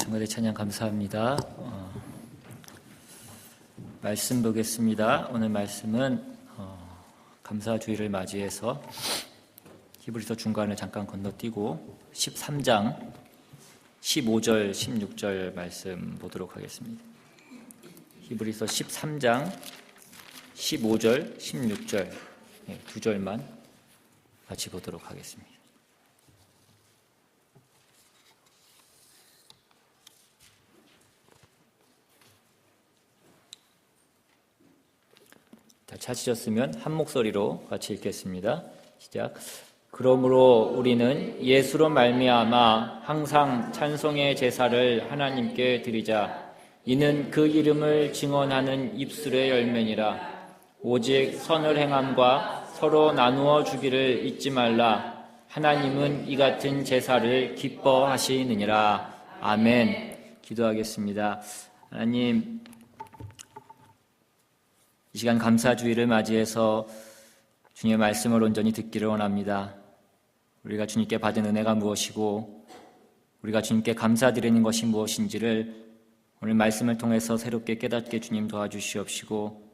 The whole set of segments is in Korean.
성가대 찬양 감사합니다. 말씀 보겠습니다. 오늘 말씀은 감사주일을 맞이해서 히브리서 중간을 잠깐 건너뛰고 13장 15절 16절 말씀 보도록 하겠습니다. 히브리서 13장 15절 16절 두 절만 같이 보도록 하겠습니다. 찾으셨으면 한 목소리로 같이 읽겠습니다. 시작. 그러므로 우리는 예수로 말미암아 항상 찬송의 제사를 하나님께 드리자. 이는 그 이름을 증언하는 입술의 열매니라. 오직 선을 행함과 서로 나누어 주기를 잊지 말라. 하나님은 이 같은 제사를 기뻐하시느니라. 아멘. 기도하겠습니다. 하나님, 이 시간 감사주일을 맞이해서 주님의 말씀을 온전히 듣기를 원합니다. 우리가 주님께 받은 은혜가 무엇이고 우리가 주님께 감사드리는 것이 무엇인지를 오늘 말씀을 통해서 새롭게 깨닫게 주님 도와주시옵시고,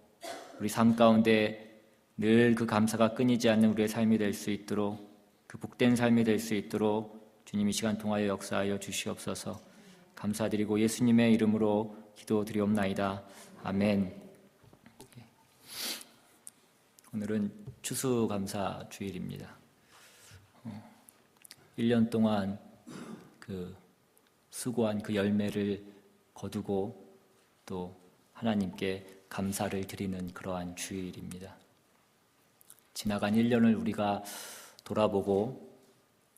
우리 삶 가운데 늘 그 감사가 끊이지 않는 우리의 삶이 될 수 있도록, 그 복된 삶이 될 수 있도록 주님 이 시간 통하여 역사하여 주시옵소서. 감사드리고 예수님의 이름으로 기도드리옵나이다. 아멘. 오늘은 추수감사주일입니다. 1년 동안 그 수고한 그 열매를 거두고 또 하나님께 감사를 드리는 그러한 주일입니다. 지나간 1년을 우리가 돌아보고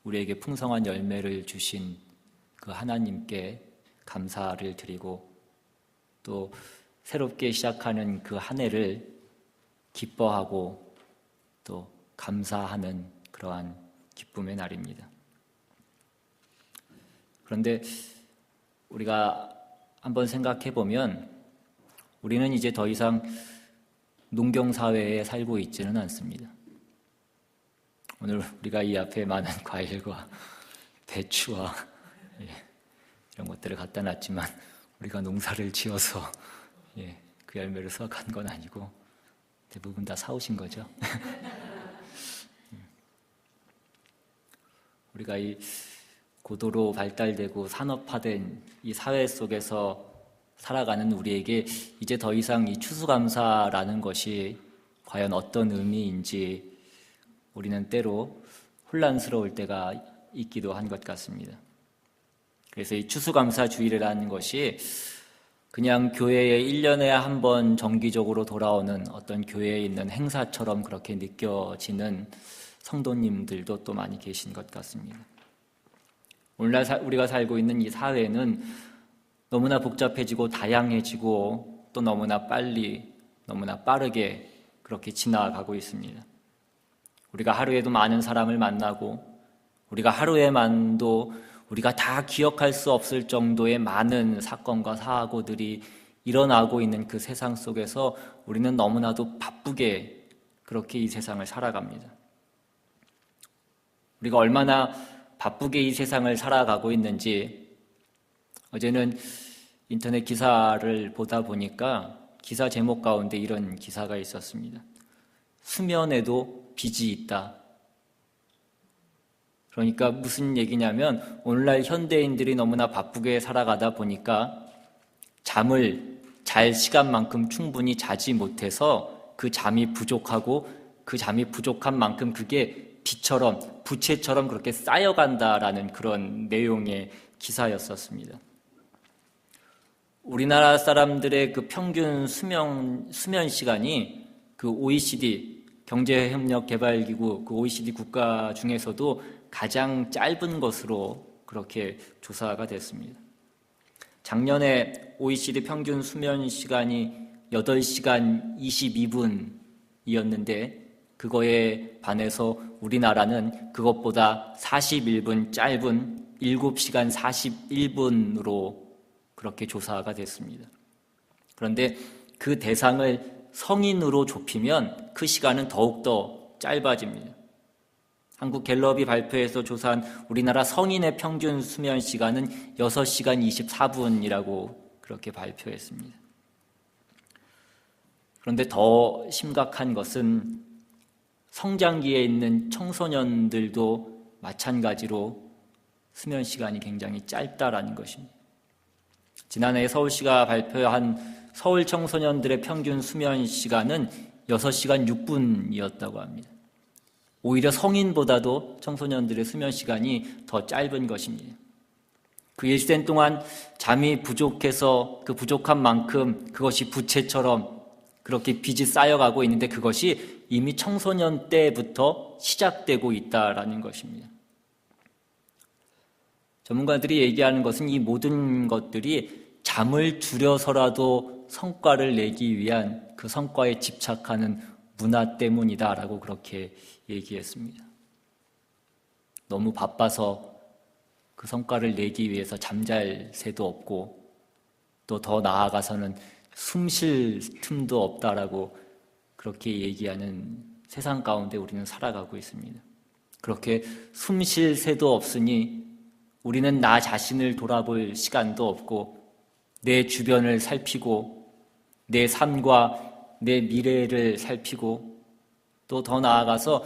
우리에게 풍성한 열매를 주신 그 하나님께 감사를 드리고, 또 새롭게 시작하는 그 한 해를 기뻐하고 또 감사하는 그러한 기쁨의 날입니다. 그런데 우리가 한번 생각해 보면 우리는 이제 더 이상 농경사회에 살고 있지는 않습니다. 오늘 우리가 이 앞에 많은 과일과 배추와 이런 것들을 갖다 놨지만 우리가 농사를 지어서 그 열매를 수확한 건 아니고 대부분 다 사오신 거죠. 우리가 이 고도로 발달되고 산업화된 이 사회 속에서 살아가는 우리에게 이제 더 이상 이 추수감사라는 것이 과연 어떤 의미인지 우리는 때로 혼란스러울 때가 있기도 한 것 같습니다. 그래서 이 추수감사주일이라는 것이 그냥 교회에 1년에 한 번 정기적으로 돌아오는 어떤 교회에 있는 행사처럼 그렇게 느껴지는 성도님들도 또 많이 계신 것 같습니다. 오늘날 우리가 살고 있는 이 사회는 너무나 복잡해지고 다양해지고 또 너무나 빨리, 너무나 빠르게 그렇게 지나가고 있습니다. 우리가 하루에도 많은 사람을 만나고 우리가 하루에만도 우리가 다 기억할 수 없을 정도의 많은 사건과 사고들이 일어나고 있는 그 세상 속에서 우리는 너무나도 바쁘게 그렇게 이 세상을 살아갑니다. 우리가 얼마나 바쁘게 이 세상을 살아가고 있는지 어제는 인터넷 기사를 보다 보니까 기사 제목 가운데 이런 기사가 있었습니다. 수면에도 빚이 있다. 그러니까 무슨 얘기냐면 오늘날 현대인들이 너무나 바쁘게 살아가다 보니까 잠을 잘 시간만큼 충분히 자지 못해서 그 잠이 부족하고 그 잠이 부족한 만큼 그게 빚처럼 부채처럼 그렇게 쌓여간다라는 그런 내용의 기사였었습니다. 우리나라 사람들의 그 평균 수면 시간이 그 OECD 경제협력개발기구 그 OECD 국가 중에서도 가장 짧은 것으로 그렇게 조사가 됐습니다. 작년에 OECD 평균 수면 시간이 8시간 22분이었는데 그거에 반해서 우리나라는 그것보다 41분 짧은 7시간 41분으로 그렇게 조사가 됐습니다. 그런데 그 대상을 성인으로 좁히면 그 시간은 더욱더 짧아집니다. 한국 갤럽이 발표해서 조사한 우리나라 성인의 평균 수면 시간은 6시간 24분이라고 그렇게 발표했습니다. 그런데 더 심각한 것은 성장기에 있는 청소년들도 마찬가지로 수면 시간이 굉장히 짧다라는 것입니다. 지난해 서울시가 발표한 서울 청소년들의 평균 수면 시간은 6시간 6분이었다고 합니다. 오히려 성인보다도 청소년들의 수면 시간이 더 짧은 것입니다. 그 일생 동안 잠이 부족해서 그 부족한 만큼 그것이 부채처럼 그렇게 빚이 쌓여가고 있는데 그것이 이미 청소년 때부터 시작되고 있다라는 것입니다. 전문가들이 얘기하는 것은 이 모든 것들이 잠을 줄여서라도 성과를 내기 위한 그 성과에 집착하는 문화 때문이다라고 그렇게 얘기했습니다. 너무 바빠서 그 성과를 내기 위해서 잠잘 새도 없고 또 더 나아가서는 숨 쉴 틈도 없다라고 그렇게 얘기하는 세상 가운데 우리는 살아가고 있습니다. 그렇게 숨 쉴 새도 없으니 우리는 나 자신을 돌아볼 시간도 없고 내 주변을 살피고 내 삶과 내 미래를 살피고 또 더 나아가서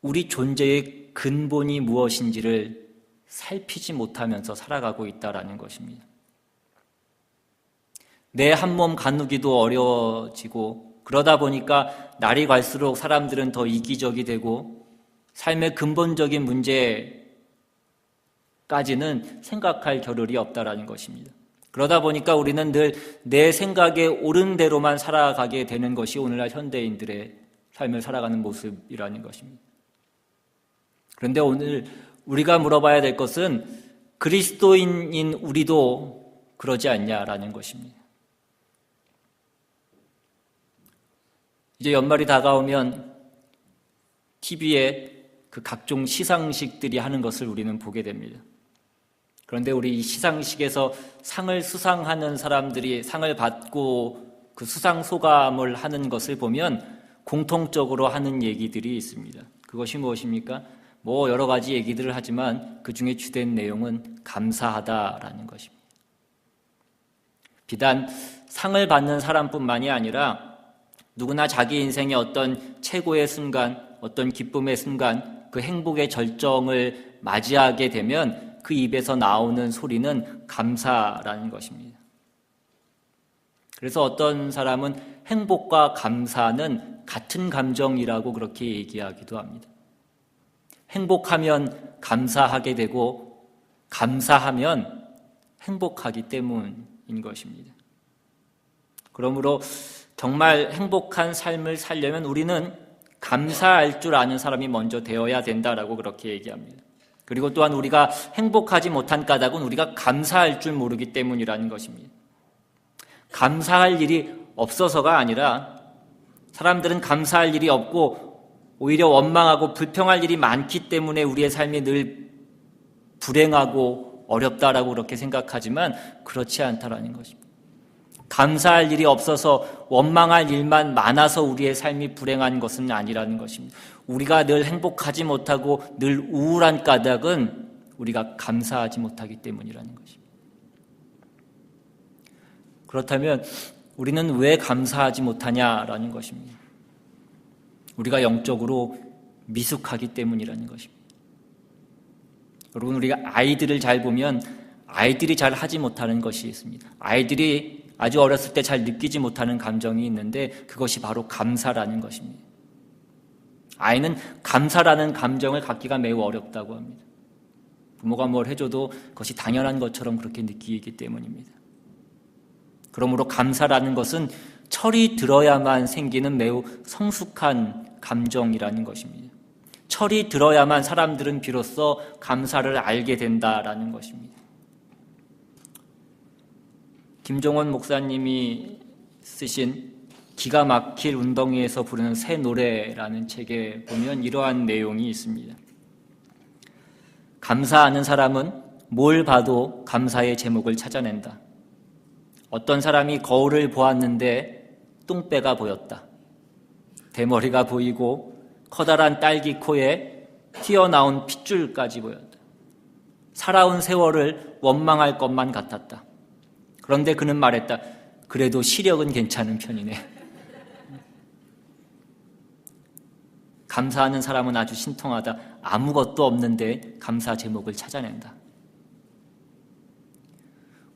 우리 존재의 근본이 무엇인지를 살피지 못하면서 살아가고 있다라는 것입니다. 내 한 몸 가누기도 어려워지고 그러다 보니까 날이 갈수록 사람들은 더 이기적이 되고 삶의 근본적인 문제까지는 생각할 겨를이 없다라는 것입니다. 그러다 보니까 우리는 늘 내 생각에 옳은 대로만 살아가게 되는 것이 오늘날 현대인들의 삶을 살아가는 모습이라는 것입니다. 그런데 오늘 우리가 물어봐야 될 것은 그리스도인인 우리도 그러지 않냐라는 것입니다. 이제 연말이 다가오면 TV에 그 각종 시상식들이 하는 것을 우리는 보게 됩니다. 그런데 우리 이 시상식에서 상을 수상하는 사람들이 상을 받고 그 수상 소감을 하는 것을 보면 공통적으로 하는 얘기들이 있습니다. 그것이 무엇입니까? 여러 가지 얘기들을 하지만 그 중에 주된 내용은 감사하다라는 것입니다. 비단 상을 받는 사람뿐만이 아니라 누구나 자기 인생의 어떤 최고의 순간, 어떤 기쁨의 순간, 그 행복의 절정을 맞이하게 되면 그 입에서 나오는 소리는 감사라는 것입니다. 그래서 어떤 사람은 행복과 감사는 같은 감정이라고 그렇게 얘기하기도 합니다. 행복하면 감사하게 되고 감사하면 행복하기 때문인 것입니다. 그러므로 정말 행복한 삶을 살려면 우리는 감사할 줄 아는 사람이 먼저 되어야 된다라고 그렇게 얘기합니다. 그리고 또한 우리가 행복하지 못한 까닭은 우리가 감사할 줄 모르기 때문이라는 것입니다. 감사할 일이 없어서가 아니라 사람들은 감사할 일이 없고 오히려 원망하고 불평할 일이 많기 때문에 우리의 삶이 늘 불행하고 어렵다라고 그렇게 생각하지만 그렇지 않다라는 것입니다. 감사할 일이 없어서 원망할 일만 많아서 우리의 삶이 불행한 것은 아니라는 것입니다. 우리가 늘 행복하지 못하고 늘 우울한 까닭은 우리가 감사하지 못하기 때문이라는 것입니다. 그렇다면 우리는 왜 감사하지 못하냐라는 것입니다. 우리가 영적으로 미숙하기 때문이라는 것입니다. 여러분, 우리가 아이들을 잘 보면 아이들이 잘 하지 못하는 것이 있습니다. 아이들이 아주 어렸을 때 잘 느끼지 못하는 감정이 있는데 그것이 바로 감사라는 것입니다. 아이는 감사라는 감정을 갖기가 매우 어렵다고 합니다. 부모가 뭘 해줘도 그것이 당연한 것처럼 그렇게 느끼기 때문입니다. 그러므로 감사라는 것은 철이 들어야만 생기는 매우 성숙한 감정이라는 것입니다. 철이 들어야만 사람들은 비로소 감사를 알게 된다라는 것입니다. 김종원 목사님이 쓰신 기가 막힐 운동회에서 부르는 새 노래라는 책에 보면 이러한 내용이 있습니다. 감사하는 사람은 뭘 봐도 감사의 제목을 찾아낸다. 어떤 사람이 거울을 보았는데 똥배가 보였다. 대머리가 보이고 커다란 딸기 코에 튀어나온 핏줄까지 보였다. 살아온 세월을 원망할 것만 같았다. 그런데 그는 말했다. 그래도 시력은 괜찮은 편이네. 감사하는 사람은 아주 신통하다. 아무것도 없는데 감사 제목을 찾아낸다.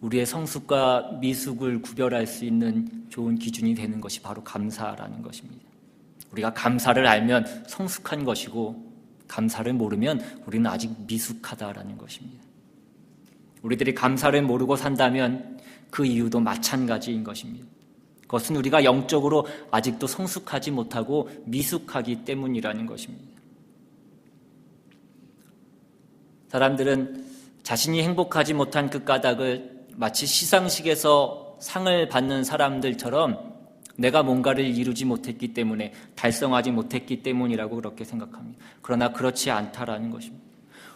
우리의 성숙과 미숙을 구별할 수 있는 좋은 기준이 되는 것이 바로 감사라는 것입니다. 우리가 감사를 알면 성숙한 것이고 감사를 모르면 우리는 아직 미숙하다라는 것입니다. 우리들이 감사를 모르고 산다면 그 이유도 마찬가지인 것입니다. 그것은 우리가 영적으로 아직도 성숙하지 못하고 미숙하기 때문이라는 것입니다. 사람들은 자신이 행복하지 못한 그 까닭을 마치 시상식에서 상을 받는 사람들처럼 내가 뭔가를 이루지 못했기 때문에, 달성하지 못했기 때문이라고 그렇게 생각합니다. 그러나 그렇지 않다라는 것입니다.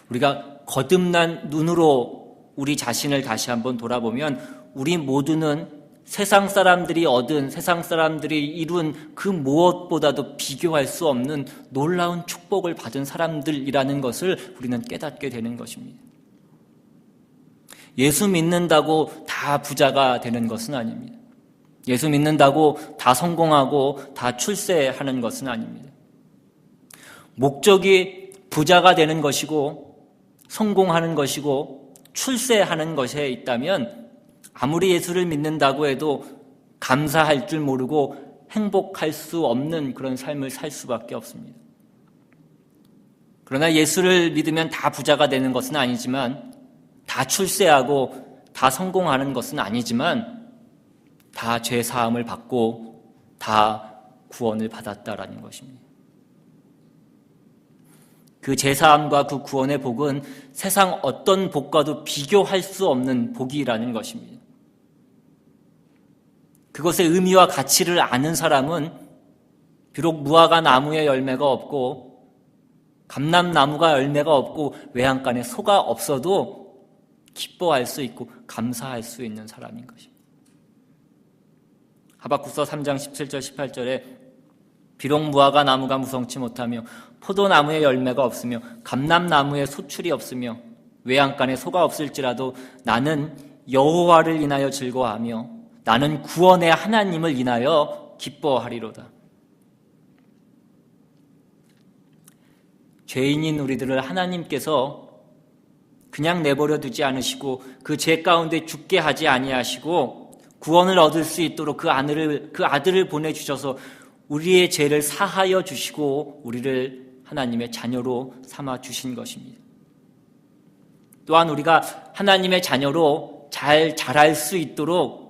우리가 거듭난 눈으로 우리 자신을 다시 한번 돌아보면 우리 모두는 세상 사람들이 얻은, 세상 사람들이 이룬 그 무엇보다도 비교할 수 없는 놀라운 축복을 받은 사람들이라는 것을 우리는 깨닫게 되는 것입니다. 예수 믿는다고 다 부자가 되는 것은 아닙니다. 예수 믿는다고 다 성공하고 다 출세하는 것은 아닙니다. 목적이 부자가 되는 것이고 성공하는 것이고 출세하는 것에 있다면 아무리 예수를 믿는다고 해도 감사할 줄 모르고 행복할 수 없는 그런 삶을 살 수밖에 없습니다. 그러나 예수를 믿으면 다 부자가 되는 것은 아니지만, 다 출세하고 다 성공하는 것은 아니지만, 다 죄 사함을 받고 다 구원을 받았다라는 것입니다. 그 죄 사함과 그 구원의 복은 세상 어떤 복과도 비교할 수 없는 복이라는 것입니다. 그것의 의미와 가치를 아는 사람은 비록 무화과 나무에 열매가 없고 감람나무가 열매가 없고 외양간에 소가 없어도 기뻐할 수 있고 감사할 수 있는 사람인 것입니다. 하박국서 3장 17절 18절에 비록 무화과 나무가 무성치 못하며 포도나무에 열매가 없으며 감람나무에 소출이 없으며 외양간에 소가 없을지라도 나는 여호와를 인하여 즐거워하며 나는 구원의 하나님을 인하여 기뻐하리로다. 죄인인 우리들을 하나님께서 그냥 내버려 두지 않으시고 그 죄 가운데 죽게 하지 아니하시고 구원을 얻을 수 있도록 그 아들을 보내주셔서 우리의 죄를 사하여 주시고 우리를 하나님의 자녀로 삼아 주신 것입니다. 또한 우리가 하나님의 자녀로 잘 자랄 수 있도록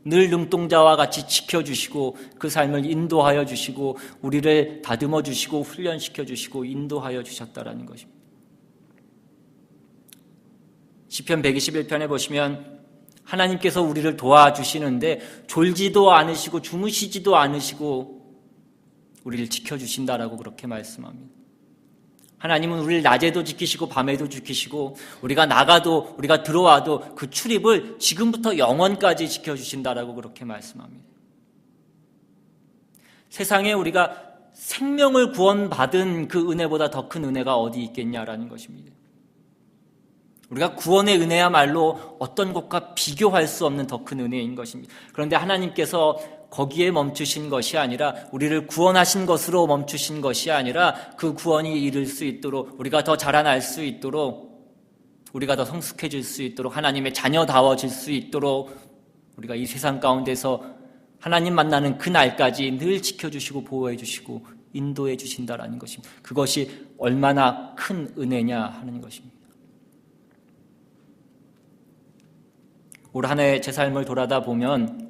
늘 눈동자와 같이 지켜주시고 그 삶을 인도하여 주시고 우리를 다듬어 주시고 훈련시켜 주시고 인도하여 주셨다라는 것입니다. 시편 121편에 보시면 하나님께서 우리를 도와주시는데 졸지도 않으시고 주무시지도 않으시고 우리를 지켜주신다라고 그렇게 말씀합니다. 하나님은 우리를 낮에도 지키시고 밤에도 지키시고 우리가 나가도 우리가 들어와도 그 출입을 지금부터 영원까지 지켜주신다라고 그렇게 말씀합니다. 세상에 우리가 생명을 구원받은 그 은혜보다 더 큰 은혜가 어디 있겠냐라는 것입니다. 우리가 구원의 은혜야말로 어떤 것과 비교할 수 없는 더 큰 은혜인 것입니다. 그런데 하나님께서 거기에 멈추신 것이 아니라 우리를 구원하신 것으로 멈추신 것이 아니라 그 구원이 이룰 수 있도록 우리가 더 자라날 수 있도록 우리가 더 성숙해질 수 있도록 하나님의 자녀다워질 수 있도록 우리가 이 세상 가운데서 하나님 만나는 그 날까지 늘 지켜주시고 보호해 주시고 인도해 주신다라는 것입니다. 그것이 얼마나 큰 은혜냐 하는 것입니다. 올 한 해 제 삶을 돌아다 보면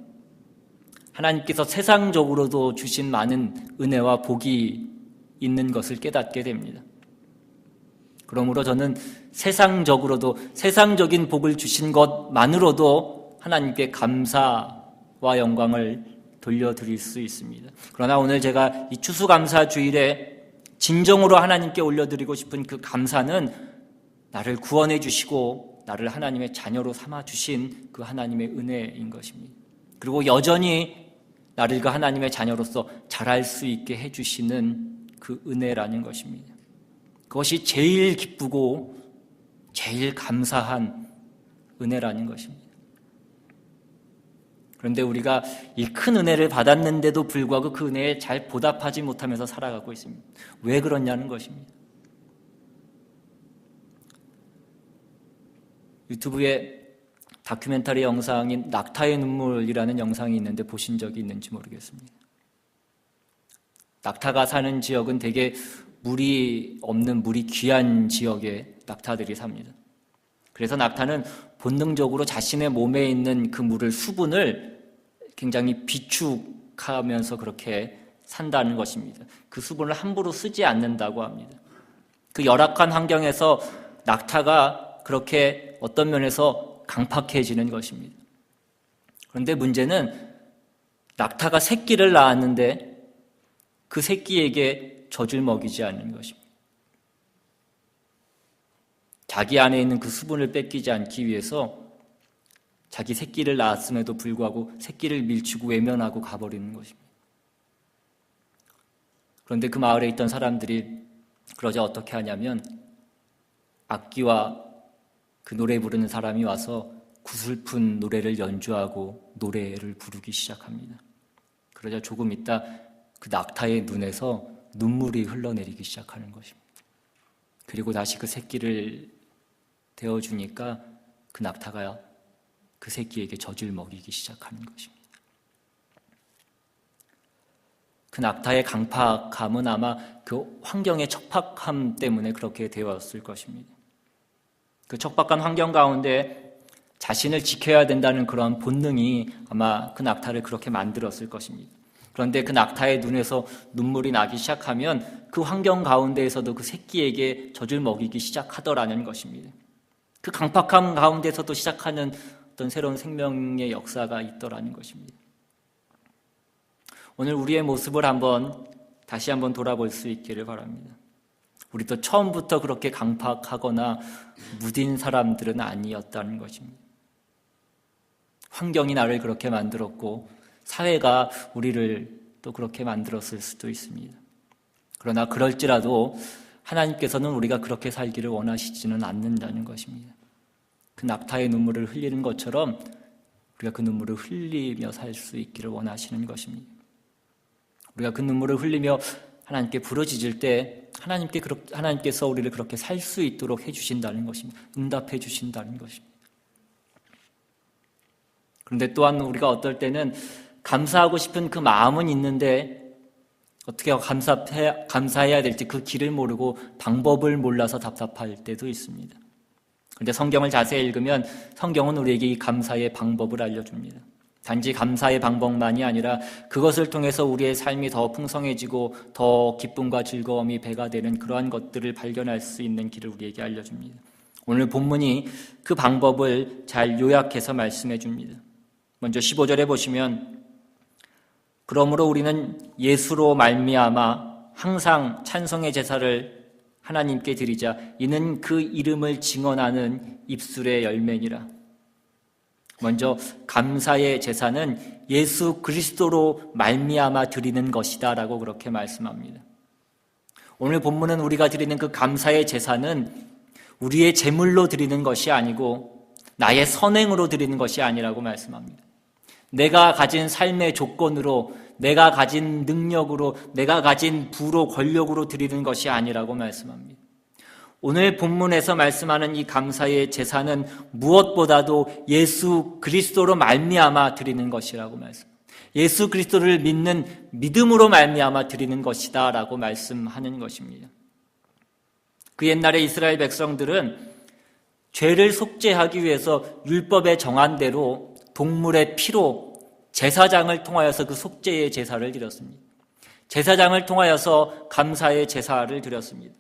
하나님께서 세상적으로도 주신 많은 은혜와 복이 있는 것을 깨닫게 됩니다. 그러므로 저는 세상적으로도 세상적인 복을 주신 것만으로도 하나님께 감사와 영광을 돌려드릴 수 있습니다. 그러나 오늘 제가 이 추수감사 주일에 진정으로 하나님께 올려드리고 싶은 그 감사는 나를 구원해 주시고 나를 하나님의 자녀로 삼아 주신 그 하나님의 은혜인 것입니다. 그리고 여전히 나를 그 하나님의 자녀로서 자랄 수 있게 해주시는 그 은혜라는 것입니다. 그것이 제일 기쁘고 제일 감사한 은혜라는 것입니다. 그런데 우리가 이 큰 은혜를 받았는데도 불구하고 그 은혜에 잘 보답하지 못하면서 살아가고 있습니다. 왜 그러냐는 것입니다. 유튜브에 다큐멘터리 영상인 낙타의 눈물이라는 영상이 있는데 보신 적이 있는지 모르겠습니다. 낙타가 사는 지역은 되게 물이 없는, 물이 귀한 지역에 낙타들이 삽니다. 그래서 낙타는 본능적으로 자신의 몸에 있는 그 물을, 수분을 굉장히 비축하면서 그렇게 산다는 것입니다. 그 수분을 함부로 쓰지 않는다고 합니다. 그 열악한 환경에서 낙타가 그렇게 어떤 면에서 강팍해지는 것입니다. 그런데 문제는 낙타가 새끼를 낳았는데 그 새끼에게 젖을 먹이지 않는 것입니다. 자기 안에 있는 그 수분을 뺏기지 않기 위해서 자기 새끼를 낳았음에도 불구하고 새끼를 밀치고 외면하고 가버리는 것입니다. 그런데 그 마을에 있던 사람들이 그러자 어떻게 하냐면 악기와 그 노래 부르는 사람이 와서 구슬픈 노래를 연주하고 노래를 부르기 시작합니다. 그러자 조금 있다 그 낙타의 눈에서 눈물이 흘러내리기 시작하는 것입니다. 그리고 다시 그 새끼를 데워주니까 그 낙타가 그 새끼에게 젖을 먹이기 시작하는 것입니다. 그 낙타의 강팍함은 아마 그 환경의 척박함 때문에 그렇게 되었을 것입니다. 그 척박한 환경 가운데 자신을 지켜야 된다는 그러한 본능이 아마 그 낙타를 그렇게 만들었을 것입니다. 그런데 그 낙타의 눈에서 눈물이 나기 시작하면 그 환경 가운데에서도 그 새끼에게 젖을 먹이기 시작하더라는 것입니다. 그 강팍함 가운데서도 시작하는 어떤 새로운 생명의 역사가 있더라는 것입니다. 오늘 우리의 모습을 다시 한번 돌아볼 수 있기를 바랍니다. 우리도 처음부터 그렇게 강팍하거나 무딘 사람들은 아니었다는 것입니다. 환경이 나를 그렇게 만들었고 사회가 우리를 또 그렇게 만들었을 수도 있습니다. 그러나 그럴지라도 하나님께서는 우리가 그렇게 살기를 원하시지는 않는다는 것입니다. 그 낙타의 눈물을 흘리는 것처럼 우리가 그 눈물을 흘리며 살 수 있기를 원하시는 것입니다. 우리가 그 눈물을 흘리며 하나님께 부르짖을 때 하나님께서 우리를 그렇게 살 수 있도록 해주신다는 것입니다. 응답해 주신다는 것입니다. 그런데 또한 우리가 어떨 때는 감사하고 싶은 그 마음은 있는데 어떻게 감사해야 될지 그 길을 모르고 방법을 몰라서 답답할 때도 있습니다. 그런데 성경을 자세히 읽으면 성경은 우리에게 이 감사의 방법을 알려줍니다. 단지 감사의 방법만이 아니라 그것을 통해서 우리의 삶이 더 풍성해지고 더 기쁨과 즐거움이 배가 되는 그러한 것들을 발견할 수 있는 길을 우리에게 알려줍니다. 오늘 본문이 그 방법을 잘 요약해서 말씀해 줍니다. 먼저 15절에 보시면 그러므로 우리는 예수로 말미암아 항상 찬송의 제사를 하나님께 드리자. 이는 그 이름을 증언하는 입술의 열매니라. 먼저 감사의 제사는 예수 그리스도로 말미암아 드리는 것이다 라고 그렇게 말씀합니다. 오늘 본문은 우리가 드리는 그 감사의 제사는 우리의 제물로 드리는 것이 아니고 나의 선행으로 드리는 것이 아니라고 말씀합니다. 내가 가진 삶의 조건으로, 내가 가진 능력으로, 내가 가진 부로, 권력으로 드리는 것이 아니라고 말씀합니다. 오늘 본문에서 말씀하는 이 감사의 제사는 무엇보다도 예수 그리스도로 말미암아 드리는 것이라고 말씀합니다. 예수 그리스도를 믿는 믿음으로 말미암아 드리는 것이다 라고 말씀하는 것입니다. 그 옛날에 이스라엘 백성들은 죄를 속죄하기 위해서 율법에 정한 대로 동물의 피로 제사장을 통하여서 그 속죄의 제사를 드렸습니다. 제사장을 통하여서 감사의 제사를 드렸습니다.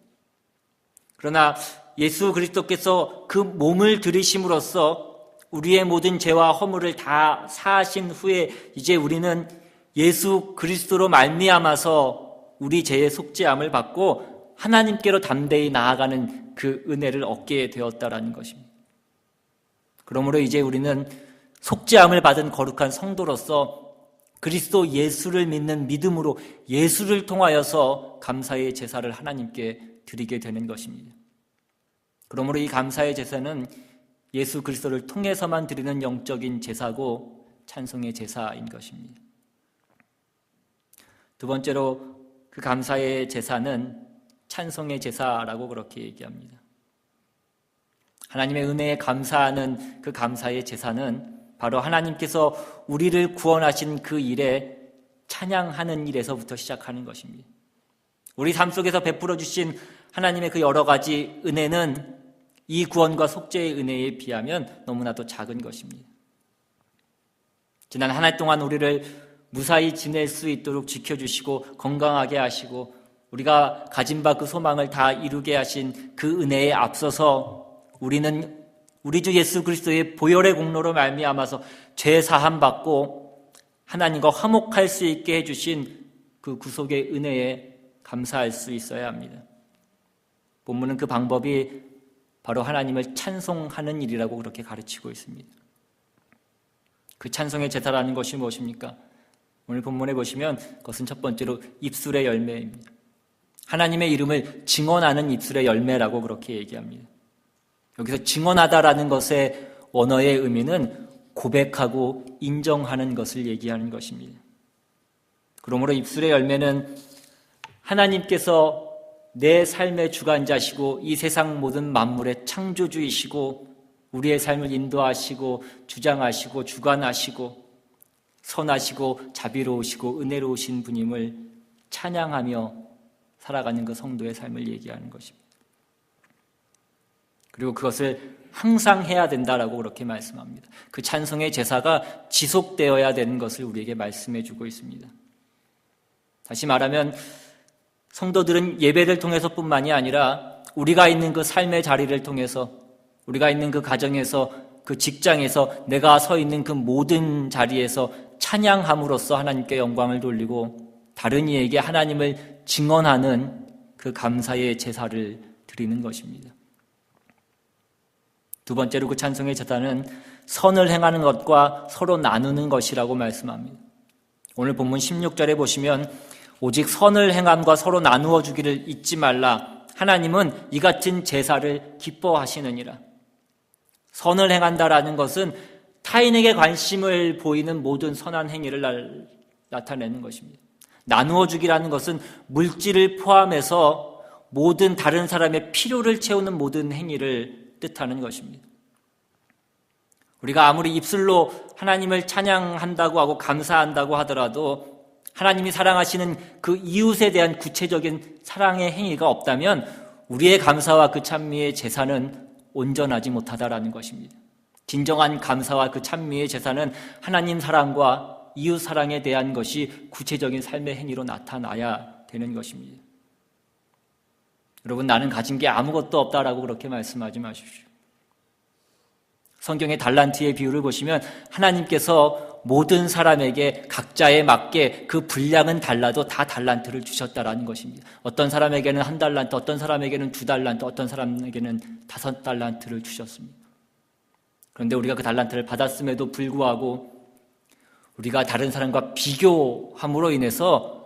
그러나 예수 그리스도께서 그 몸을 들이심으로써 우리의 모든 죄와 허물을 다 사하신 후에 이제 우리는 예수 그리스도로 말미암아서 우리 죄의 속죄함을 받고 하나님께로 담대히 나아가는 그 은혜를 얻게 되었다라는 것입니다. 그러므로 이제 우리는 속죄함을 받은 거룩한 성도로서 그리스도 예수를 믿는 믿음으로 예수를 통하여서 감사의 제사를 하나님께 드리게 되는 것입니다. 그러므로 이 감사의 제사는 예수 그리스도를 통해서만 드리는 영적인 제사고 찬송의 제사인 것입니다. 두 번째로 그 감사의 제사는 찬송의 제사라고 그렇게 얘기합니다. 하나님의 은혜에 감사하는 그 감사의 제사는 바로 하나님께서 우리를 구원하신 그 일에 찬양하는 일에서부터 시작하는 것입니다. 우리 삶 속에서 베풀어 주신 하나님의 그 여러 가지 은혜는 이 구원과 속죄의 은혜에 비하면 너무나도 작은 것입니다. 지난 한 해 동안 우리를 무사히 지낼 수 있도록 지켜주시고 건강하게 하시고 우리가 가진 바 그 소망을 다 이루게 하신 그 은혜에 앞서서 우리는 우리 주 예수 그리스도의 보혈의 공로로 말미암아서 죄 사함 받고 하나님과 화목할 수 있게 해주신 그 구속의 은혜에 감사할 수 있어야 합니다. 본문은 그 방법이 바로 하나님을 찬송하는 일이라고 그렇게 가르치고 있습니다. 그 찬송의 제사라는 것이 무엇입니까? 오늘 본문에 보시면 그것은 첫 번째로 입술의 열매입니다. 하나님의 이름을 증언하는 입술의 열매라고 그렇게 얘기합니다. 여기서 증언하다라는 것의 원어의 의미는 고백하고 인정하는 것을 얘기하는 것입니다. 그러므로 입술의 열매는 하나님께서 내 삶의 주관자시고 이 세상 모든 만물의 창조주이시고 우리의 삶을 인도하시고 주장하시고 주관하시고 선하시고 자비로우시고 은혜로우신 분임을 찬양하며 살아가는 그 성도의 삶을 얘기하는 것입니다. 그리고 그것을 항상 해야 된다라고 그렇게 말씀합니다. 그 찬송의 제사가 지속되어야 되는 것을 우리에게 말씀해 주고 있습니다. 다시 말하면 성도들은 예배를 통해서뿐만이 아니라 우리가 있는 그 삶의 자리를 통해서 우리가 있는 그 가정에서 그 직장에서 내가 서 있는 그 모든 자리에서 찬양함으로써 하나님께 영광을 돌리고 다른 이에게 하나님을 증언하는 그 감사의 제사를 드리는 것입니다. 두 번째로 그 찬송의 제사는 선을 행하는 것과 서로 나누는 것이라고 말씀합니다. 오늘 본문 16절에 보시면 오직 선을 행함과 서로 나누어 주기를 잊지 말라. 하나님은 이 같은 제사를 기뻐하시느니라. 선을 행한다라는 것은 타인에게 관심을 보이는 모든 선한 행위를 나타내는 것입니다. 나누어 주기라는 것은 물질을 포함해서 모든 다른 사람의 필요를 채우는 모든 행위를 뜻하는 것입니다. 우리가 아무리 입술로 하나님을 찬양한다고 하고 감사한다고 하더라도 하나님이 사랑하시는 그 이웃에 대한 구체적인 사랑의 행위가 없다면 우리의 감사와 그 찬미의 제사는 온전하지 못하다라는 것입니다. 진정한 감사와 그 찬미의 제사는 하나님 사랑과 이웃 사랑에 대한 것이 구체적인 삶의 행위로 나타나야 되는 것입니다. 여러분, 나는 가진 게 아무것도 없다라고 그렇게 말씀하지 마십시오. 성경의 달란트의 비유를 보시면 하나님께서 모든 사람에게 각자에 맞게 그 분량은 달라도 다 달란트를 주셨다라는 것입니다. 어떤 사람에게는 1달란트, 어떤 사람에게는 2달란트, 어떤 사람에게는 5달란트를 주셨습니다. 그런데 우리가 그 달란트를 받았음에도 불구하고 우리가 다른 사람과 비교함으로 인해서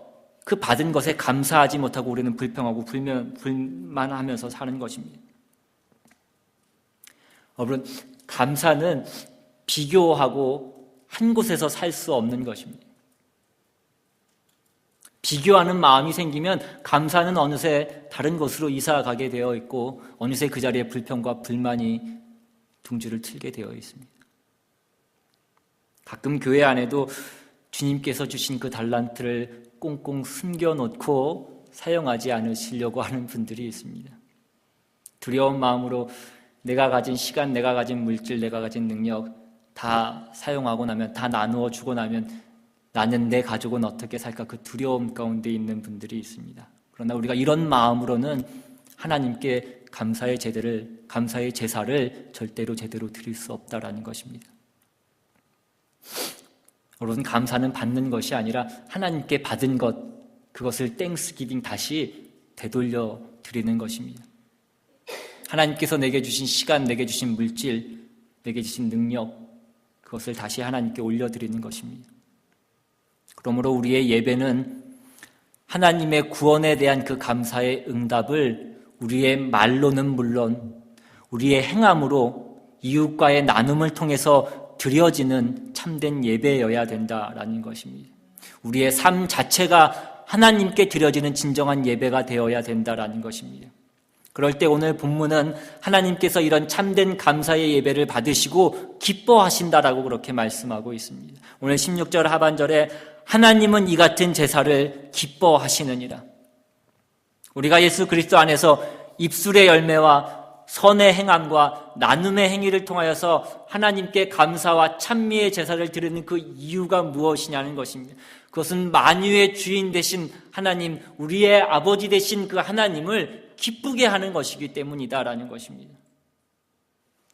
그 받은 것에 감사하지 못하고 우리는 불평하고 불만하면서 사는 것입니다. 여러분, 감사는 비교하고 한 곳에서 살 수 없는 것입니다. 비교하는 마음이 생기면 감사는 어느새 다른 곳으로 이사 가게 되어 있고 어느새 그 자리에 불평과 불만이 둥지를 틀게 되어 있습니다. 가끔 교회 안에도 주님께서 주신 그 달란트를 꽁꽁 숨겨놓고 사용하지 않으시려고 하는 분들이 있습니다. 두려운 마음으로 내가 가진 시간, 내가 가진 물질, 내가 가진 능력 다 사용하고 나면, 다 나누어 주고 나면 나는, 내 가족은 어떻게 살까, 그 두려움 가운데 있는 분들이 있습니다. 그러나 우리가 이런 마음으로는 하나님께 감사의 제사를 절대로 제대로 드릴 수 없다라는 것입니다. 여러분, 감사는 받는 것이 아니라 하나님께 받은 것, 그것을 땡스기빙 다시 되돌려 드리는 것입니다. 하나님께서 내게 주신 시간, 내게 주신 물질, 내게 주신 능력, 그것을 다시 하나님께 올려드리는 것입니다. 그러므로 우리의 예배는 하나님의 구원에 대한 그 감사의 응답을 우리의 말로는 물론 우리의 행함으로 이웃과의 나눔을 통해서 드려지는 참된 예배여야 된다라는 것입니다. 우리의 삶 자체가 하나님께 드려지는 진정한 예배가 되어야 된다라는 것입니다. 그럴 때 오늘 본문은 하나님께서 이런 참된 감사의 예배를 받으시고 기뻐하신다라고 그렇게 말씀하고 있습니다. 오늘 16절 하반절에 하나님은 이 같은 제사를 기뻐하시느니라. 우리가 예수 그리스도 안에서 입술의 열매와 선의 행함과 나눔의 행위를 통하여서 하나님께 감사와 찬미의 제사를 드리는 그 이유가 무엇이냐는 것입니다. 그것은 만유의 주인 되신 하나님, 우리의 아버지 되신 그 하나님을 기쁘게 하는 것이기 때문이다라는 것입니다.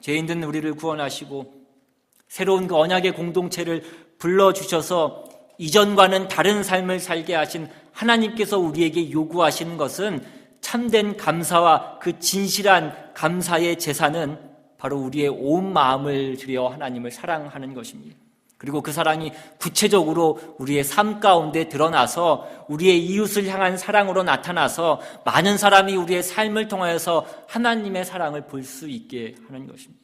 죄인된 우리를 구원하시고 새로운 그 언약의 공동체를 불러주셔서 이전과는 다른 삶을 살게 하신 하나님께서 우리에게 요구하시는 것은 참된 감사와 그 진실한 감사의 제사는 바로 우리의 온 마음을 들여 하나님을 사랑하는 것입니다. 그리고 그 사랑이 구체적으로 우리의 삶 가운데 드러나서 우리의 이웃을 향한 사랑으로 나타나서 많은 사람이 우리의 삶을 통하여서 하나님의 사랑을 볼 수 있게 하는 것입니다.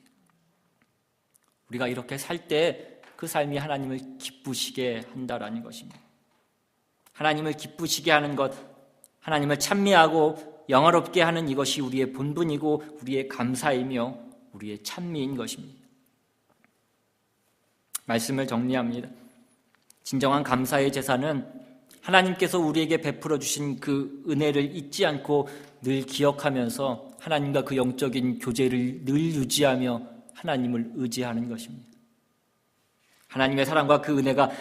우리가 이렇게 살 때 그 삶이 하나님을 기쁘시게 한다라는 것입니다. 하나님을 기쁘시게 하는 것, 하나님을 찬미하고 영화롭게 하는 이것이 우리의 본분이고 우리의 감사이며 우리의 찬미인 것입니다. 말씀을 정리합니다. 진정한 감사의 제사는 하나님께서 우리에게 베풀어 주신 그 은혜를 잊지 않고 늘 기억하면서 하나님과 그 영적인 교제를 늘 유지하며 하나님을 의지하는 것입니다. 하나님의 사랑과 그 은혜가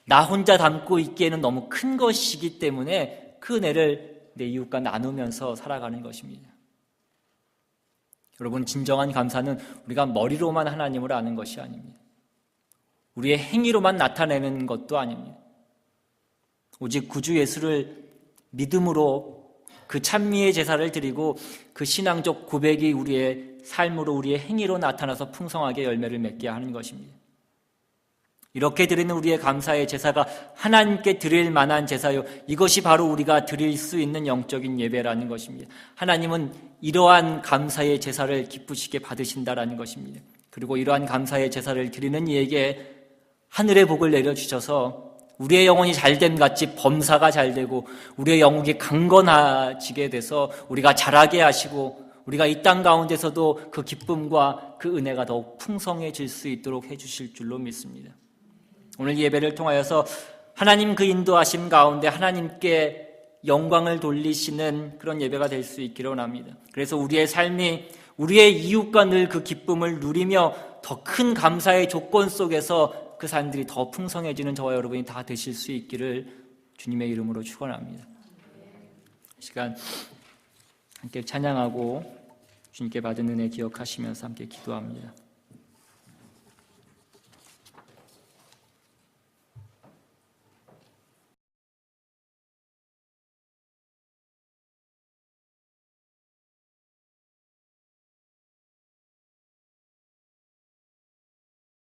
나 혼자 담고 있기에는 너무 큰 것이기 때문에 그 은혜를 내 이웃과 나누면서 살아가는 것입니다. 여러분, 진정한 감사는 우리가 머리로만 하나님을 아는 것이 아닙니다. 우리의 행위로만 나타내는 것도 아닙니다. 오직 구주 예수를 믿음으로 그 찬미의 제사를 드리고 그 신앙적 고백이 우리의 삶으로 우리의 행위로 나타나서 풍성하게 열매를 맺게 하는 것입니다. 이렇게 드리는 우리의 감사의 제사가 하나님께 드릴 만한 제사요, 이것이 바로 우리가 드릴 수 있는 영적인 예배라는 것입니다. 하나님은 이러한 감사의 제사를 기쁘시게 받으신다라는 것입니다. 그리고 이러한 감사의 제사를 드리는 이에게 하늘의 복을 내려주셔서 우리의 영혼이 잘됨 같이 범사가 잘되고 우리의 영혼이 강건해지게 돼서 우리가 자라게 하시고 우리가 이 땅 가운데서도 그 기쁨과 그 은혜가 더욱 풍성해질 수 있도록 해주실 줄로 믿습니다. 오늘 예배를 통하여서 하나님 그 인도하심 가운데 하나님께 영광을 돌리시는 그런 예배가 될 수 있기를 원합니다. 그래서 우리의 삶이 우리의 이웃과 늘 그 기쁨을 누리며 더 큰 감사의 조건 속에서 그 삶들이 더 풍성해지는 저와 여러분이 다 되실 수 있기를 주님의 이름으로 축원합니다. 이 시간 함께 찬양하고 주님께 받은 은혜 기억하시면서 함께 기도합니다.